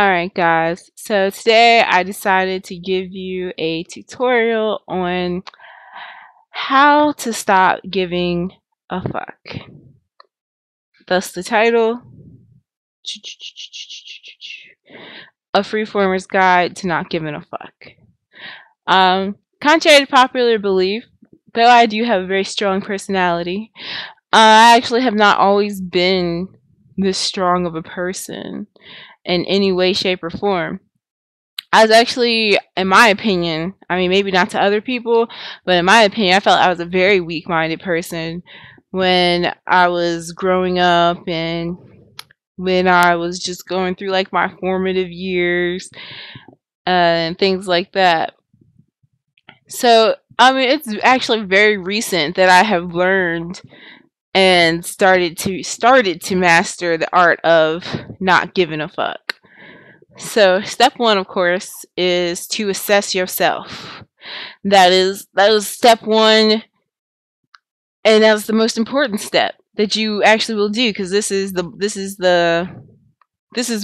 Alright guys, so today I decided to give you a tutorial on how to stop giving a fuck. Thus the title, A Freeformers Guide to Not Giving a Fuck. Contrary to popular belief, though I do have a very strong personality, I actually have not always been this strong of a person in any way, shape, or form. I was actually, in my opinion, I mean, maybe not to other people, but in my opinion, I felt I was a very weak-minded person when I was growing up and when I was just going through like my formative years and things like that. So, I mean, it's actually very recent that I have learned and started to master the art of not giving a fuck. So step one, of course, is to assess yourself. That is step one, and that's the most important step that you actually will do, because this is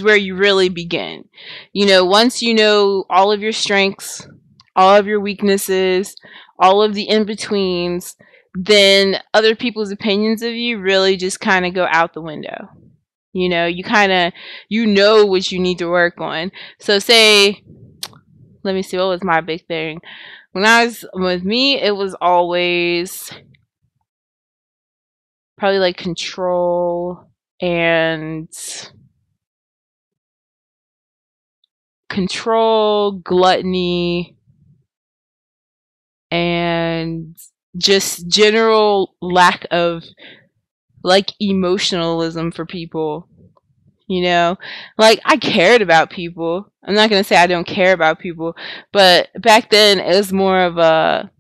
where you really begin. You know, once you know all of your strengths, all of your weaknesses, all of the in-betweens, then other people's opinions of you really just kind of go out the window. You know, you know what you need to work on. So say, let me see, what was my big thing? When I was with me, it was always probably like control, gluttony, and just general lack of like emotionalism for people. You know, like I cared about people. I'm not gonna say I don't care about people, but back then it was more of a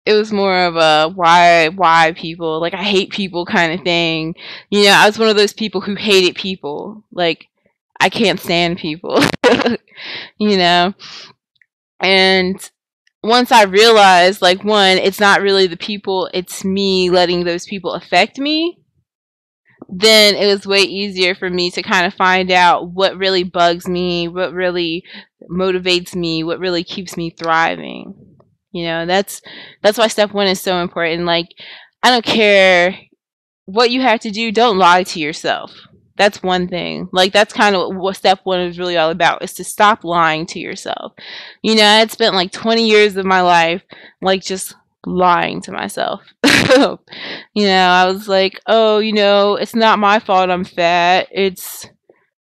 why people, like I hate people kind of thing. You know, I was one of those people who hated people. Like I can't stand people. You know, and once I realized, like, one, it's not really the people, it's me letting those people affect me, then it was way easier for me to kind of find out what really bugs me, what really motivates me, what really keeps me thriving. You know, that's why step one is so important. Like, I don't care what you have to do, don't lie to yourself. That's one thing. Like, that's kind of what step one is really all about, is to stop lying to yourself. You know, I had spent like 20 years of my life, like, just lying to myself. You know, I was like, oh, you know, it's not my fault I'm fat. It's,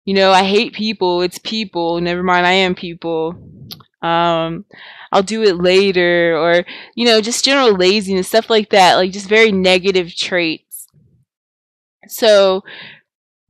you know, I hate people. It's people. Never mind, I am people. I'll do it later. Or, you know, just general laziness, stuff like that. Like, just very negative traits. So,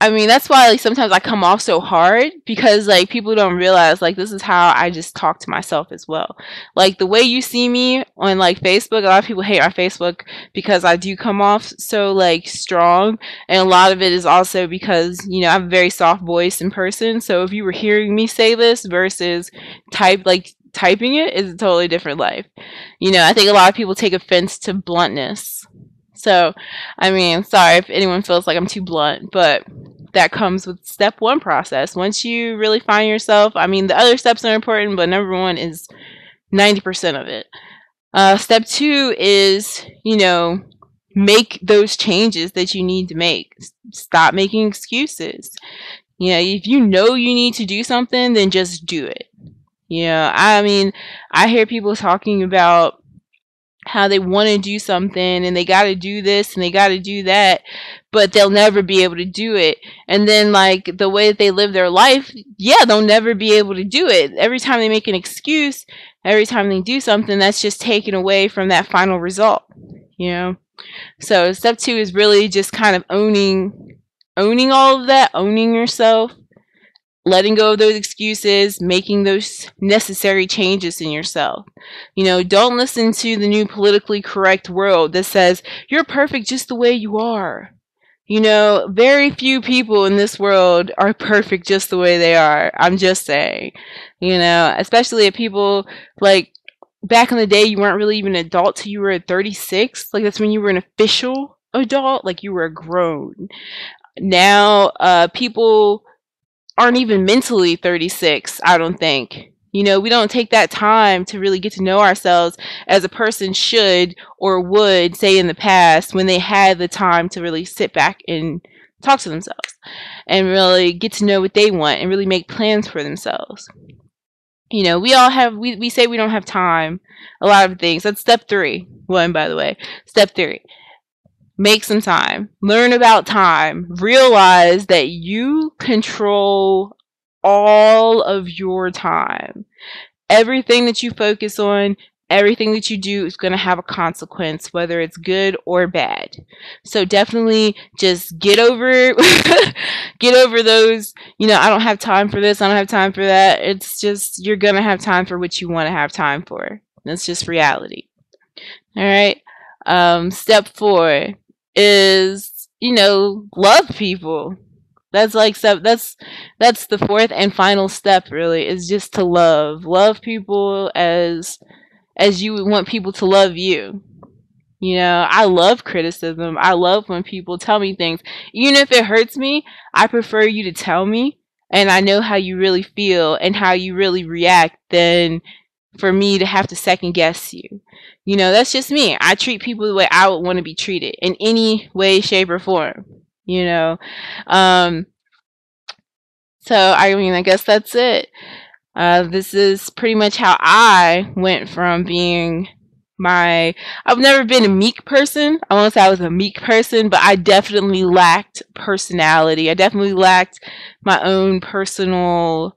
I mean, that's why, like, sometimes I come off so hard, because, like, people don't realize, like, this is how I just talk to myself as well. Like, the way you see me on, like, Facebook, a lot of people hate our Facebook because I do come off so, like, strong, and a lot of it is also because, you know, I have a very soft voice in person, so if you were hearing me say this versus typing it, is a totally different life. You know, I think a lot of people take offense to bluntness. So, I mean, sorry if anyone feels like I'm too blunt, but that comes with step one process. Once you really find yourself, I mean, the other steps are important, but number one is 90% of it. Step two is, you know, make those changes that you need to make. Stop making excuses. You know, if you know you need to do something, then just do it. You know, I mean, I hear people talking about how they want to do something and they got to do this and they got to do that, but they'll never be able to do it. And then, like, the way that they live their life, yeah, they'll never be able to do it. Every time they make an excuse, every time they do something, that's just taken away from that final result, you know? So step two is really just kind of owning all of that, owning yourself, letting go of those excuses, making those necessary changes in yourself. You know, don't listen to the new politically correct world that says you're perfect just the way you are. You know, very few people in this world are perfect just the way they are. I'm just saying. You know, especially if people, like, back in the day, you weren't really even an adult till you were 36. Like, that's when you were an official adult. Like, you were grown. Now, people aren't even mentally 36, I don't think. You know, we don't take that time to really get to know ourselves as a person should or would say in the past when they had the time to really sit back and talk to themselves and really get to know what they want and really make plans for themselves. You know, we all have, we say we don't have time, a lot of things. That's step 3. One, by the way. Step 3. Make some time. Learn about time. Realize that you control all of your time. Everything that you focus on, everything that you do is going to have a consequence, whether it's good or bad. So definitely just get over get over those, you know, I don't have time for this, I don't have time for that. It's just, you're going to have time for what you want to have time for. That's just reality. All right. Step 4 is, you know, love people. That's like step, that's the 4th and final step, really, is just to love people as you would want people to love you. You know, I love criticism. I love when people tell me things. Even if it hurts me, I prefer you to tell me, and I know how you really feel and how you really react than for me to have to second guess you. You know, that's just me. I treat people the way I would want to be treated in any way, shape, or form. You know, so I mean, I guess that's it. This is pretty much how I went from being I've never been a meek person. I won't say I was a meek person, but I definitely lacked personality. I definitely lacked my own personal,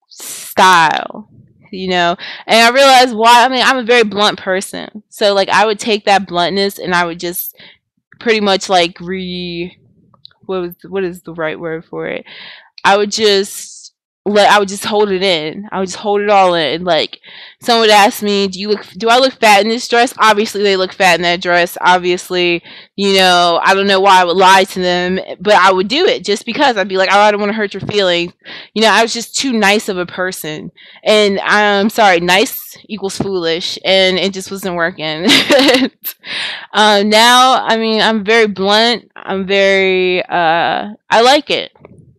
style, you know. And I realized why. I mean, I'm a very blunt person, so like I would take that bluntness and I would just pretty much like what is the right word for it? I would just hold it in. I would just hold it all in. Like, someone would ask me, do I look fat in this dress? Obviously they look fat in that dress. Obviously, you know, I don't know why I would lie to them, but I would do it just because. I'd be like, oh, I don't want to hurt your feelings. You know, I was just too nice of a person. And I'm sorry, nice equals foolish, and it just wasn't working. Now, I mean, I'm very blunt. I'm very, I like it.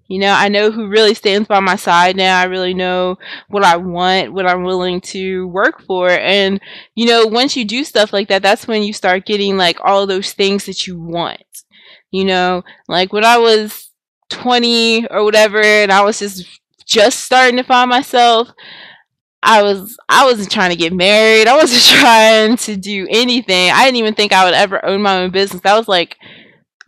You know, I know who really stands by my side now. I really know what I want, what I'm willing to work for. And, you know, once you do stuff like that, that's when you start getting like all those things that you want. You know, like when I was 20 or whatever, and I was just starting to find myself, I wasn't trying to get married. I wasn't trying to do anything. I didn't even think I would ever own my own business. That was like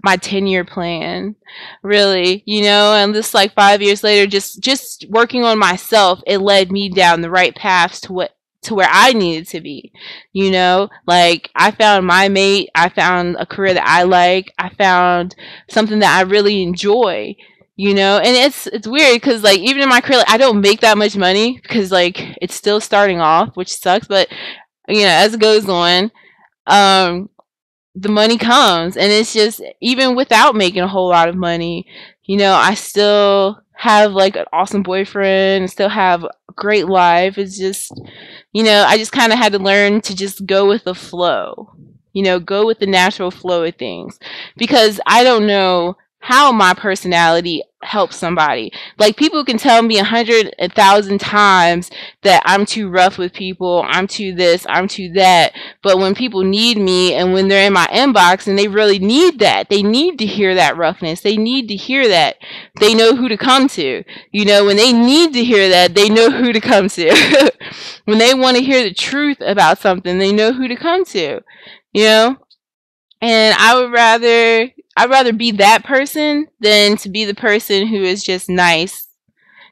my 10-year plan, really, you know. And this, like, 5 years later, just working on myself, it led me down the right paths to where I needed to be, you know. Like, I found my mate, I found a career that I like, I found something that I really enjoy, you know. And it's weird because, like, even in my career, like, I don't make that much money because, like, it's still starting off, which sucks. But, you know, as it goes on, the money comes, and it's just, even without making a whole lot of money, you know, I still have like an awesome boyfriend, still have a great life. It's just, you know, I just kind of had to learn to just go with the flow, you know, go with the natural flow of things, because I don't know how my personality helps somebody. Like, people can tell me 100,000 times that I'm too rough with people, I'm too this, I'm too that, but when people need me and when they're in my inbox and they really need that, they need to hear that roughness, they need to hear that, they know who to come to. You know, when they need to hear that, they know who to come to. When they want to hear the truth about something, they know who to come to, you know. And I'd rather be that person than to be the person who is just nice,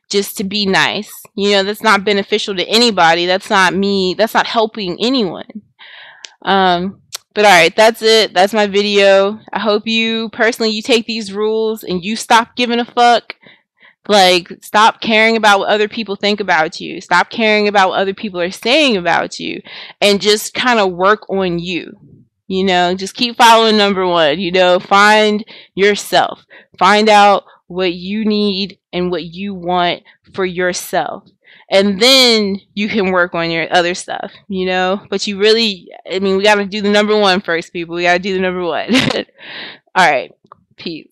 just to be nice. You know, that's not beneficial to anybody. That's not me. That's not helping anyone. But alright, that's it. That's my video. I hope you take these rules and you stop giving a fuck. Like, stop caring about what other people think about you. Stop caring about what other people are saying about you. And just kind of work on you. You know, just keep following number 1. You know, find yourself. Find out what you need and what you want for yourself. and then you can work on your other stuff, you know. But you really, I mean, we got to do the number one first, people. We got to do the number one. All right, peace.